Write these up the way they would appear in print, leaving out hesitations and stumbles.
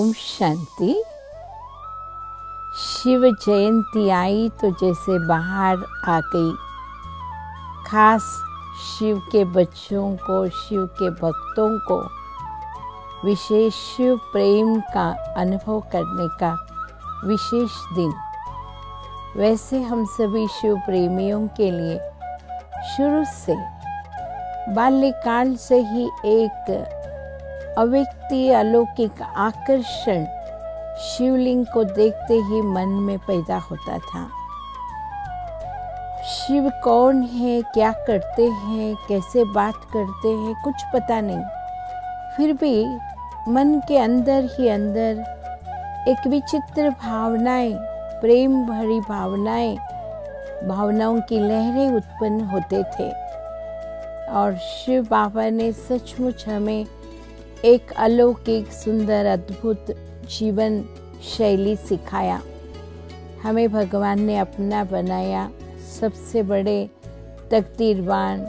ओम शांति। शिव जयंती आई तो जैसे बाहर आ गई। खास शिव के बच्चों को, शिव के भक्तों को विशेष शिव प्रेम का अनुभव करने का विशेष दिन। वैसे हम सभी शिव प्रेमियों के लिए शुरू से बाल्यकाल से ही एक अव्यक्ति अलौकिक आकर्षण शिवलिंग को देखते ही मन में पैदा होता था। शिव कौन है, क्या करते हैं, कैसे बात करते हैं, कुछ पता नहीं। फिर भी मन के अंदर ही अंदर एक विचित्र भावनाएं, प्रेम भरी भावनाओं की लहरें उत्पन्न होते थे। और शिव बाबा ने सचमुच हमें एक अलौकिक सुंदर अद्भुत जीवन शैली सिखाया। हमें भगवान ने अपना बनाया। सबसे बड़े तकदीरवान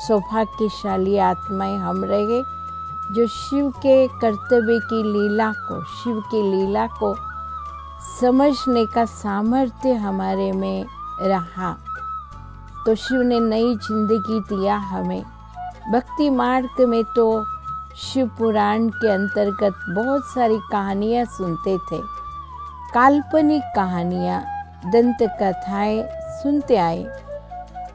सौभाग्यशाली आत्माएं हम रहे जो शिव के कर्तव्य की लीला को, शिव की लीला को समझने का सामर्थ्य हमारे में रहा। तो शिव ने नई जिंदगी दिया हमें। भक्ति मार्ग में तो शिव पुराण के अंतर्गत बहुत सारी कहानियाँ सुनते थे। काल्पनिक कहानियाँ, दंत कथाएं सुनते आए।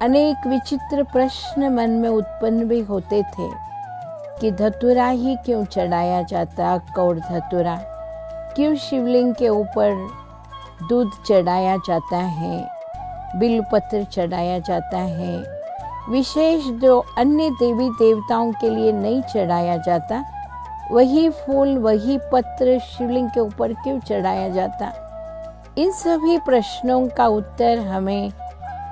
अनेक विचित्र प्रश्न मन में उत्पन्न भी होते थे कि धतूरा ही क्यों चढ़ाया जाता, कौड़ धतूरा क्यों शिवलिंग के ऊपर दूध चढ़ाया जाता है, बिलपत्र चढ़ाया जाता है, विशेष जो अन्य देवी देवताओं के लिए नहीं चढ़ाया जाता, वही फूल वही पत्र शिवलिंग के ऊपर क्यों चढ़ाया जाता। इन सभी प्रश्नों का उत्तर हमें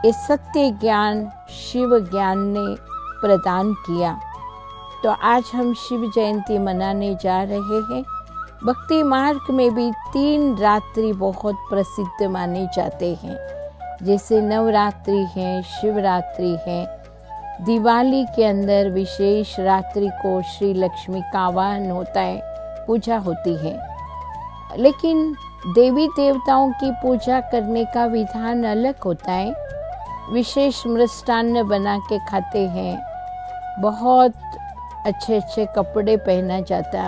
इस सत्य ज्ञान, शिव ज्ञान ने प्रदान किया। तो आज हम शिव जयंती मनाने जा रहे हैं। भक्ति मार्ग में भी 3 रात्रि बहुत प्रसिद्ध माने जाते हैं, जैसे नवरात्रि है, शिवरात्रि है। दिवाली के अंदर विशेष रात्रि को श्री लक्ष्मी का आवाहन होता है, पूजा होती है। लेकिन देवी देवताओं की पूजा करने का विधान अलग होता है। विशेष मृष्टान्न बना के खाते हैं, बहुत अच्छे कपड़े पहना जाता,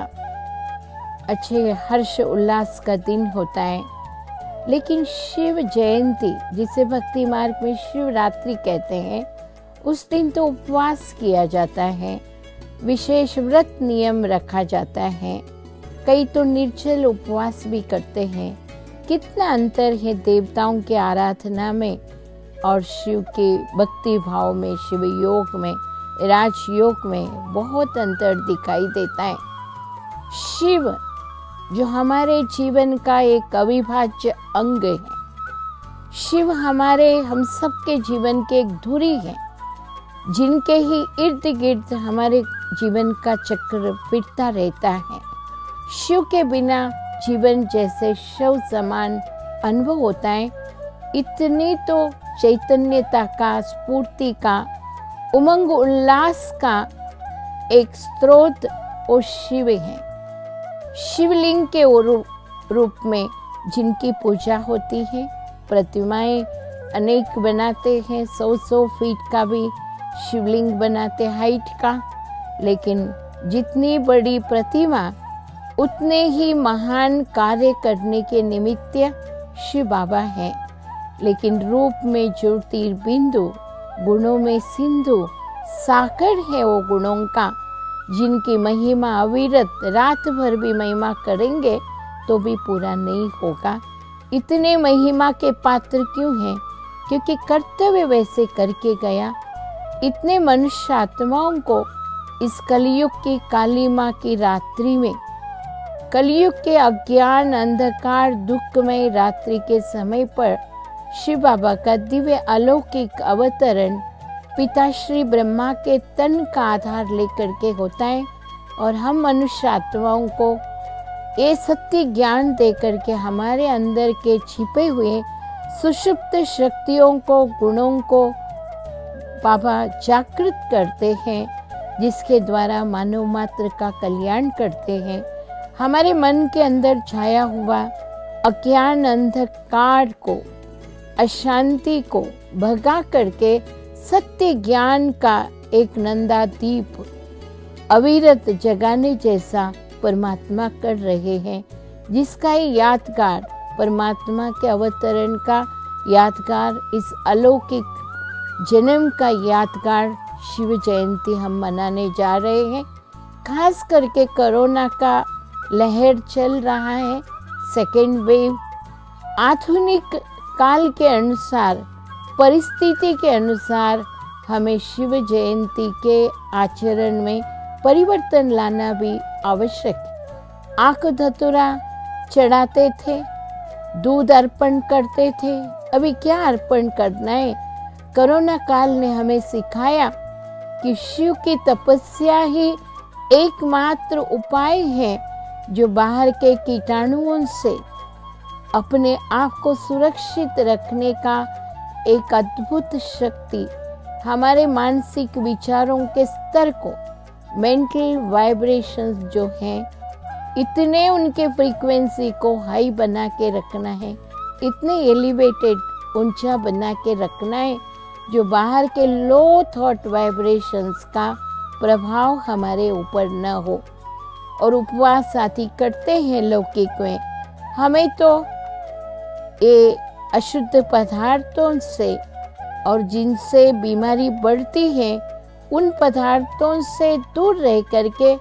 अच्छे हर्ष उल्लास का दिन होता है। लेकिन शिव जयंती, जिसे भक्ति मार्ग में शिवरात्रि कहते हैं, उस दिन तो उपवास किया जाता है, विशेष व्रत नियम रखा जाता है। कई तो निर्जल उपवास भी करते हैं। कितना अंतर है देवताओं के आराधना में और शिव के भक्ति भाव में, शिव योग में, राजयोग में बहुत अंतर दिखाई देता है। शिव जो हमारे जीवन का एक अविभाज्य अंग है, शिव हम सबके जीवन के एक धुरी है, जिनके ही इर्द गिर्द हमारे जीवन का चक्र फिरता रहता है। शिव के बिना जीवन जैसे शव समान अनुभव होता है। इतनी तो चैतन्यता का, स्फूर्ति का, उमंग उल्लास का एक स्रोत वो शिव है। शिवलिंग के रूप में जिनकी पूजा होती है, प्रतिमाएं अनेक बनाते हैं, 100 फीट का भी शिवलिंग बनाते हाइट का। लेकिन जितनी बड़ी प्रतिमा उतने ही महान कार्य करने के निमित्त शिव बाबा है। लेकिन रूप में ज्योतिर्बिंदु, गुणों में सिंधु, सागर है वो गुणों का, जिनकी महिमा अविरत रात भर भी महिमा करेंगे तो भी पूरा नहीं होगा। इतने महिमा के पात्र क्यों हैं? क्योंकि कर्तव्य वैसे करके गया। इतने मनुष्य आत्माओं को इस कलयुग की काली माँ की रात्रि में, कलयुग के अज्ञान, अंधकार, दुखमय रात्रि के समय पर शिव बाबा का दिव्य अलौकिक अवतरण पिता श्री ब्रह्मा के तन का आधार लेकर के होता है। और हम मनुष्य आत्माओं को ये सत्य ज्ञान देकर के हमारे अंदर के छिपे हुए सुषुप्त शक्तियों को, गुणों को बाबा जागृत करते हैं, जिसके द्वारा मानव मात्र का कल्याण करते हैं। हमारे मन के अंदर छाया हुआ अज्ञान अंधकार को, अशांति को भगा करके सत्य ज्ञान का एक नंदादीप अविरत जगाने जैसा परमात्मा कर रहे हैं, जिसका ये यादगार, परमात्मा के अवतरण का यादगार, इस अलौकिक जन्म का यादगार शिव जयंती हम मनाने जा रहे हैं। खास करके कोरोना का लहर चल रहा है, सेकेंड वेव। आधुनिक काल के अनुसार, परिस्थिति के अनुसार हमें शिव जयंती के आचरण में परिवर्तन लाना भी आवश्यक है। आक धतूरा चढ़ाते थे, दूध अर्पण करते थे, अभी क्या अर्पण करना है? कोरोना काल ने हमें सिखाया कि शिव की तपस्या ही एकमात्र उपाय है जो बाहर के कीटाणुओं से अपने आप को सुरक्षित रखने का एक अद्भुत शक्ति, हमारे मानसिक विचारों के स्तर को, मेंटल वाइब्रेशंस जो हैं, इतने उनके फ्रीक्वेंसी को हाई बना के रखना है, इतने एलिवेटेड ऊंचा बना के रखना है, जो बाहर के लो थॉट वाइब्रेशंस का प्रभाव हमारे ऊपर न हो। और उपवास आदि करते हैं लौकिक में, हमें तो ये अशुद्ध पदार्थों से और जिनसे बीमारी बढ़ती है, उन पदार्थों से दूर रह करके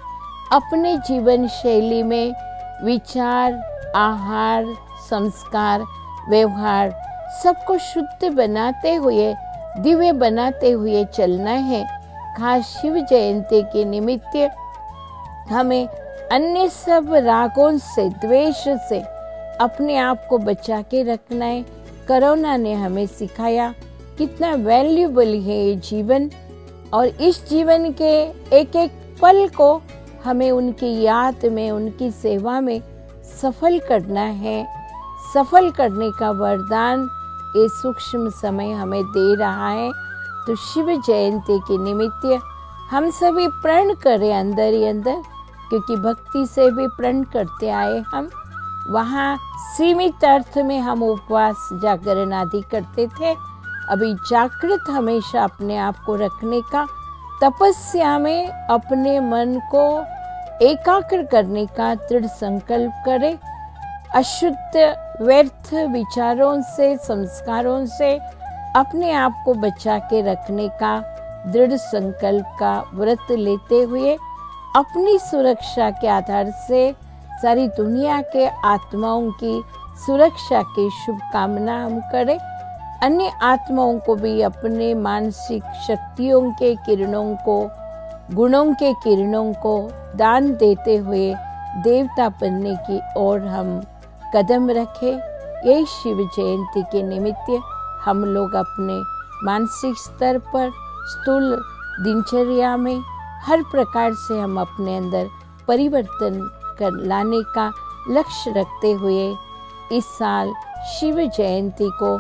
अपने जीवन शैली में विचार, आहार, संस्कार, व्यवहार सबको शुद्ध बनाते हुए, दिव्य बनाते हुए चलना है। खास शिव जयंती के निमित्त हमें अन्य सब रागों से, द्वेष से अपने आप को बचा के रखना है। कोरोना ने हमें सिखाया कितना वैल्यूबल है ये जीवन, और इस जीवन के एक एक पल को हमें उनकी याद में, उनकी सेवा में सफल करना है। सफल करने का वरदान ये सूक्ष्म समय हमें दे रहा है। तो शिव जयंती के निमित्त हम सभी प्रण करें अंदर ही अंदर, क्योंकि भक्ति से भी प्रण करते आए हम। वहाँ सीमित अर्थ में हम उपवास, जागरण आदि करते थे, अभी जागृत हमेशा अपने आप को रखने का, तपस्या में अपने मन को एकाग्र करने का दृढ़ संकल्प करें। अशुद्ध व्यर्थ विचारों से, संस्कारों से अपने आप को बचा के रखने का दृढ़ संकल्प का व्रत लेते हुए अपनी सुरक्षा के आधार से सारी दुनिया के आत्माओं की सुरक्षा की शुभकामना हम करें। अन्य आत्माओं को भी अपने मानसिक शक्तियों के किरणों को, गुणों के किरणों को दान देते हुए देवता बनने की ओर हम कदम रखें। यही शिव जयंती के निमित्त हम लोग अपने मानसिक स्तर पर, स्थूल दिनचर्या में हर प्रकार से हम अपने अंदर परिवर्तन कर लाने का लक्ष्य रखते हुए इस साल शिव जयंती को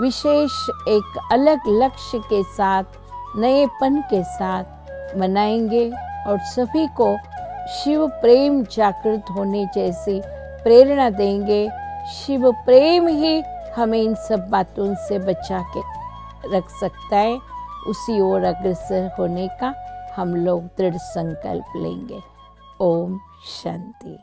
विशेष एक अलग लक्ष्य के साथ, नएपन के साथ मनाएंगे और सभी को शिव प्रेम जागृत होने जैसी प्रेरणा देंगे। शिव प्रेम ही हमें इन सब बातों से बचा के रख सकता है। उसी ओर अग्रसर होने का हम लोग दृढ़ संकल्प लेंगे। ओम शांति।